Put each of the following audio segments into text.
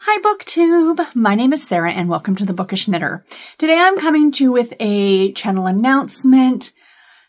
Hi BookTube! My name is Sarah and welcome to The Bookish Knitter. Today I'm coming to you with a channel announcement,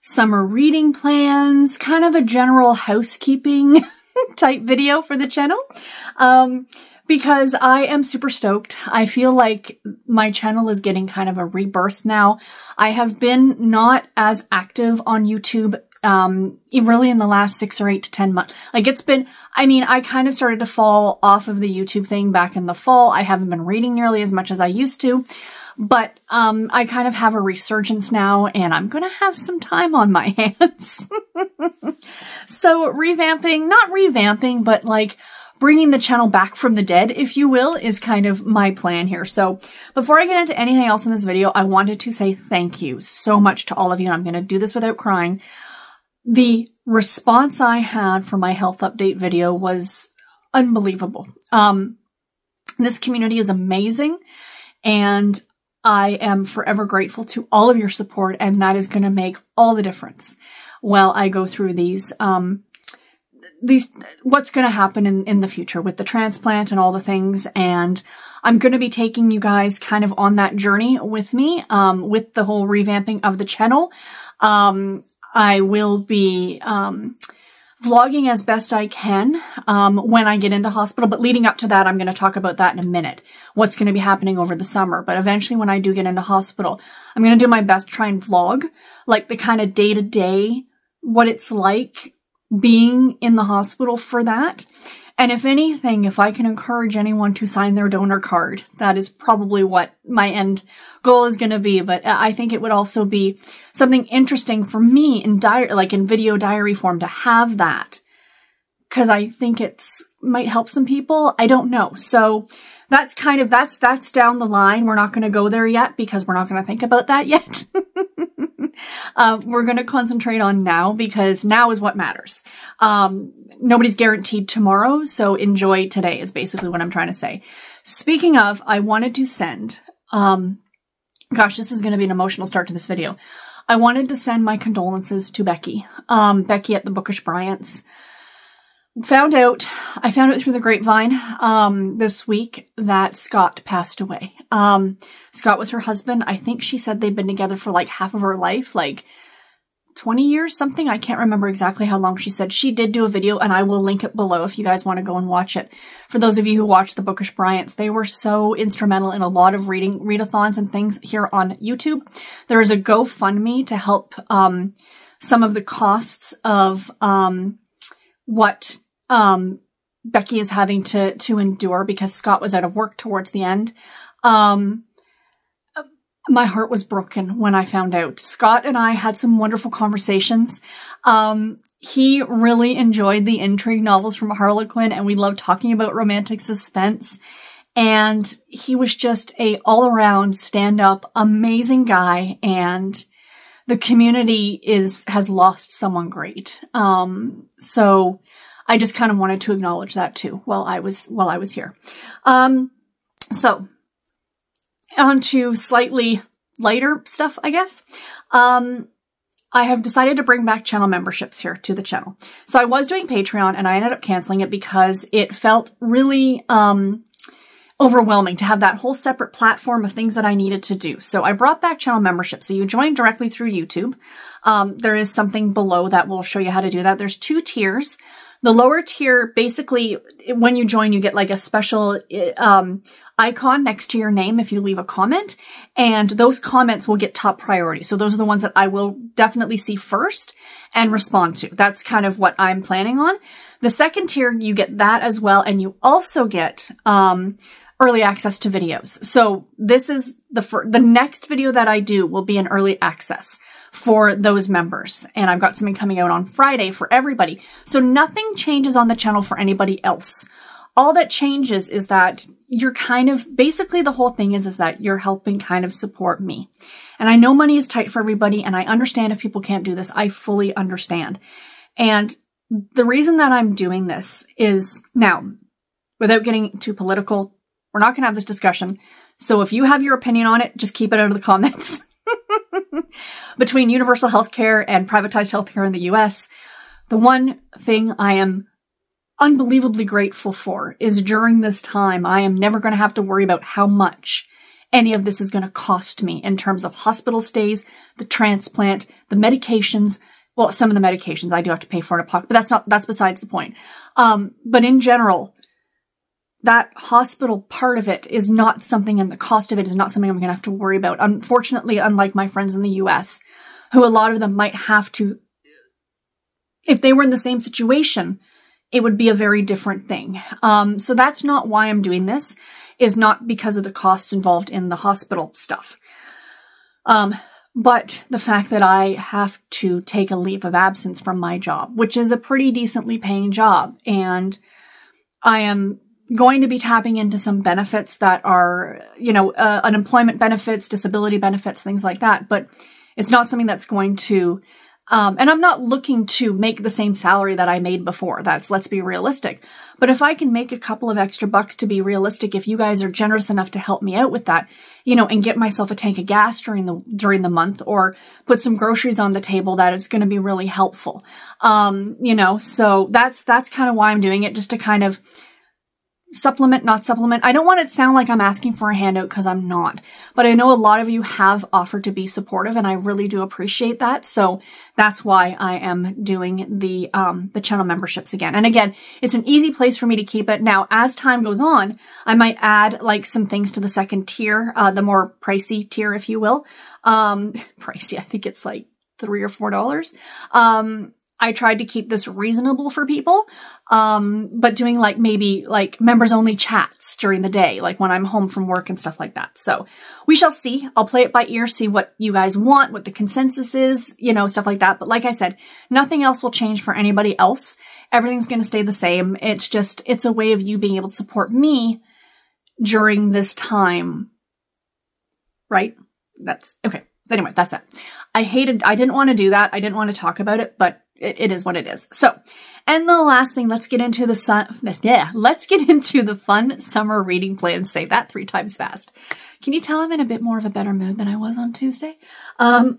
summer reading plans, kind of a general housekeeping type video for the channel. Because I am super stoked. I feel like my channel is getting kind of a rebirth now. I have been not as active on YouTube really in the last 6 or 8 to 10 months. Like it's been, I kind of started to fall off of the YouTube thing back in the fall. I haven't been reading nearly as much as I used to, but I kind of have a resurgence now and I'm going to have some time on my hands. So revamping, not revamping, but like bringing the channel back from the dead, if you will, is kind of my plan here. So before I get into anything else in this video, I wanted to say thank you so much to all of you. And I'm going to do this without crying. The response I had for my health update video was unbelievable. This community is amazing and I am forever grateful to all of your support, and that is going to make all the difference while I go through these what's going to happen in the future with the transplant and all the things. And I'm going to be taking you guys kind of on that journey with me, with the whole revamping of the channel. I will be vlogging as best I can when I get into hospital, but leading up to that, I'm going to talk about that in a minute, what's going to be happening over the summer. But eventually when I do get into hospital, I'm going to do my best to try and vlog like the kind of day-to-day, what it's like being in the hospital for that. And if anything, if I can encourage anyone to sign their donor card, that is probably what my end goal is going to be. But I think it would also be something interesting for me in in video diary form to have that, because I think might help some people. I don't know. So that's kind of, that's down the line. We're not going to go there yet because we're not going to think about that yet. We're going to concentrate on now because now is what matters. Nobody's guaranteed tomorrow, so enjoy today is basically what I'm trying to say. Speaking of, I wanted to send, gosh, this is going to be an emotional start to this video. I wanted to send my condolences to Becky. Becky at the Bookish Bryants. I found out through the grapevine this week that Scott passed away. Scott was her husband. I think she said they'd been together for like half of her life, like 20 years, something. I can't remember exactly how long she said. She did do a video and I will link it below if you guys want to go and watch it. For those of you who watch the Bookish Bryants, they were so instrumental in a lot of readathons and things here on YouTube. There is a GoFundMe to help some of the costs of what Becky is having to endure because Scott was out of work towards the end. My heart was broken when I found out. Scott and I had some wonderful conversations. He really enjoyed the intrigue novels from Harlequin, and we loved talking about romantic suspense. And he was just a all-around stand-up, amazing guy, and the community has lost someone great. So I just kind of wanted to acknowledge that too while I was here. So on to slightly lighter stuff, I guess. I have decided to bring back channel memberships here to the channel. So I was doing Patreon and I ended up canceling it because it felt really overwhelming to have that whole separate platform of things that I needed to do. So I brought back channel membership. So you join directly through YouTube. There is something below that will show you how to do that. There's 2 tiers. The lower tier, basically, when you join, you get like a special icon next to your name if you leave a comment, and those comments will get top priority. So those are the ones that I will definitely see first and respond to. That's kind of what I'm planning on. The second tier, you get that as well, and you also get early access to videos. So this is the next video that I do will be an early access for those members. And I've got something coming out on Friday for everybody. So nothing changes on the channel for anybody else. All that changes is that you're kind of, basically the whole thing is that you're helping kind of support me. And I know money is tight for everybody, and I understand if people can't do this. I fully understand. And the reason that I'm doing this is, now, without getting too political, we're not going to have this discussion. So if you have your opinion on it, just keep it out of the comments. Between universal healthcare and privatized healthcare in the US, the one thing I am unbelievably grateful for is during this time, I am never going to have to worry about how much any of this is going to cost me in terms of hospital stays, the transplant, the medications. Well, some of the medications I do have to pay for in a pocket, but that's besides the point. But in general, that hospital part of it is not something, and the cost of it is not something I'm going to have to worry about. Unfortunately, unlike my friends in the US, who a lot of them might have to, if they were in the same situation, it would be a very different thing. So that's not why I'm doing this, is not because of the costs involved in the hospital stuff. But the fact that I have to take a leave of absence from my job, which is a pretty decently paying job, and I am going to be tapping into some benefits that are, you know, unemployment benefits, disability benefits, things like that, but it's not something that's going to, and I'm not looking to make the same salary that I made before. Let's be realistic. But if I can make a couple of extra bucks to be realistic, if you guys are generous enough to help me out with that, you know, and get myself a tank of gas during the month, or put some groceries on the table, that is going to be really helpful. You know, so that's kind of why I'm doing it, just to kind of supplement, not supplement. I don't want it to sound like I'm asking for a handout, because I'm not. But I know a lot of you have offered to be supportive, and I really do appreciate that. So that's why I am doing the channel memberships again. And again, it's an easy place for me to keep it. Now, as time goes on, I might add like some things to the second tier, the more pricey tier, if you will. Pricey, I think it's like $3 or $4. I tried to keep this reasonable for people, but doing like maybe like members only chats during the day, like when I'm home from work and stuff like that. So we shall see. I'll play it by ear, see what you guys want, what the consensus is, you know, stuff like that. But like I said, nothing else will change for anybody else. Everything's going to stay the same. It's just, it's a way of you being able to support me during this time, right? That's okay. Anyway, that's it. I didn't want to do that. I didn't want to talk about it, but it is what it is. So, and the last thing, let's get into the fun summer reading plan. Say that 3 times fast. Can you tell I'm in a bit more of a better mood than I was on Tuesday? I'm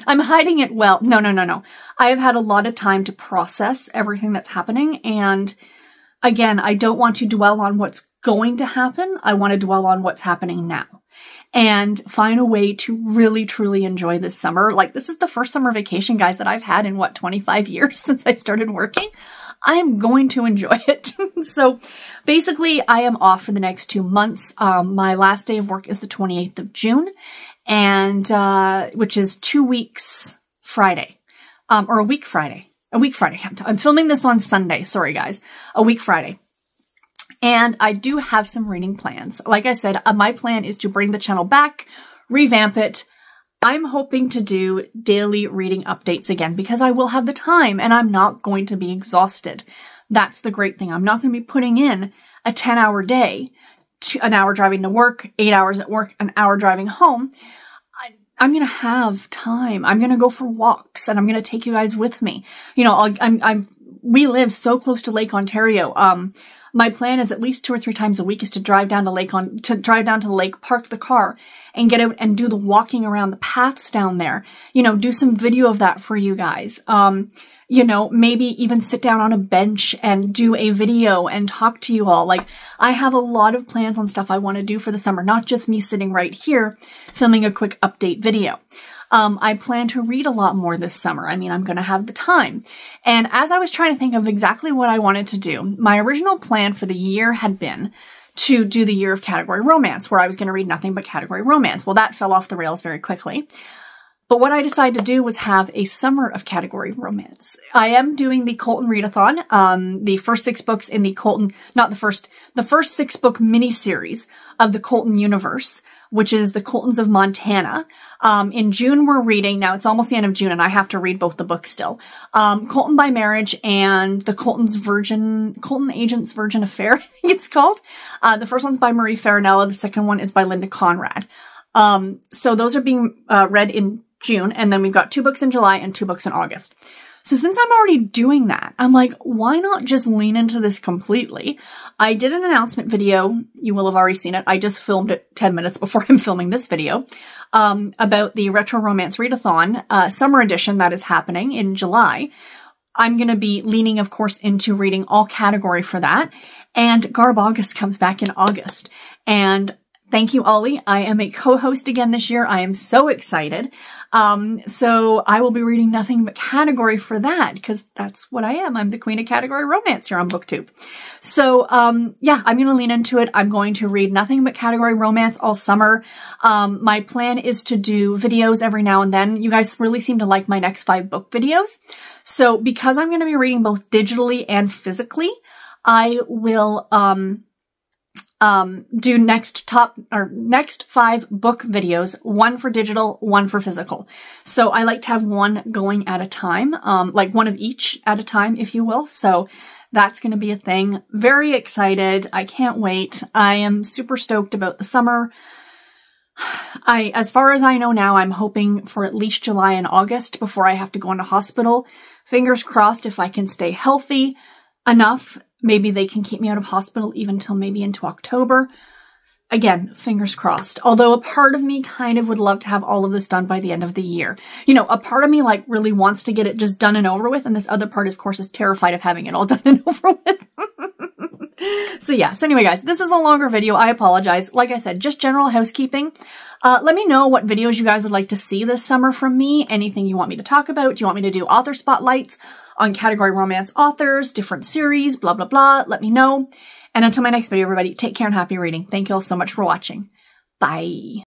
hiding it well. No. I have had a lot of time to process everything that's happening. And again, I don't want to dwell on what's going to happen. I want to dwell on what's happening now, and find a way to really, truly enjoy this summer. Like, this is the first summer vacation, guys, that I've had in, what, 25 years since I started working. I'm going to enjoy it. So basically, I am off for the next 2 months. My last day of work is the 28th of June, and which is 2 weeks Friday, or a week Friday. A week Friday. I'm filming this on Sunday. Sorry, guys. A week Friday. And I do have some reading plans. Like I said, my plan is to bring the channel back, revamp it. I'm hoping to do daily reading updates again, because I will have the time and I'm not going to be exhausted. That's the great thing. I'm not going to be putting in a 10-hour day, an hour driving to work, 8 hours at work, an hour driving home. I'm going to have time. I'm going to go for walks, and I'm going to take you guys with me. You know, we live so close to Lake Ontario. My plan is at least 2 or 3 times a week is to drive down to the lake, park the car, and get out and do the walking around the paths down there. You know, do some video of that for you guys. You know, maybe even sit down on a bench and do a video and talk to you all. Like, I have a lot of plans on stuff I want to do for the summer, not just me sitting right here filming a quick update video. I plan to read a lot more this summer. I mean, I'm going to have the time. And as I was trying to think of exactly what I wanted to do, my original plan for the year had been to do the year of category romance, where I was going to read nothing but category romance. Well, that fell off the rails very quickly. But what I decided to do was have a summer of category romance. I am doing the Colton Readathon, the first 6 books in the Colton, the first 6 book mini-series of the Colton universe, which is the Coltons of Montana. In June, we're reading, now it's almost the end of June and I have to read both the books still, Colton by Marriage and the Colton Agent's Virgin Affair, I think it's called. The first one's by Marie Farinella. The second one is by Linda Conrad. So those are being read in June, and then we've got 2 books in July and 2 books in August. So since I'm already doing that, I'm like, why not just lean into this completely? I did an announcement video. You will have already seen it. I just filmed it 10 minutes before I'm filming this video, about the Retro Romance Readathon, summer edition that is happening in July. I'm going to be leaning, of course, into reading all category for that. And Garb August comes back in August. And thank you, Ollie. I am a co-host again this year. I am so excited. So I will be reading nothing but category for that, because that's what I am. I'm the queen of category romance here on BookTube. So, yeah, I'm going to lean into it. I'm going to read nothing but category romance all summer. My plan is to do videos every now and then. You guys really seem to like my next 5 book videos. So because I'm going to be reading both digitally and physically, I will, do next 5 book videos, 1 for digital, 1 for physical. So I like to have 1 going at a time, like 1 of each at a time, if you will. So that's going to be a thing. Very excited. I can't wait. I am super stoked about the summer. As far as I know now, I'm hoping for at least July and August before I have to go into hospital. Fingers crossed if I can stay healthy enough. Maybe they can keep me out of hospital even till maybe into October. Again, fingers crossed. Although a part of me kind of would love to have all of this done by the end of the year. You know, a part of me like really wants to get it just done and over with. And this other part, of course, is terrified of having it all done and over with. So yeah, so anyway, guys, this is a longer video. I apologize. Like I said, just general housekeeping. Let me know what videos you guys would like to see this summer from me. Anything you want me to talk about. Do you want me to do author spotlights on category romance authors, different series, blah, blah, blah. Let me know. And until my next video, everybody, take care and happy reading. Thank you all so much for watching. Bye.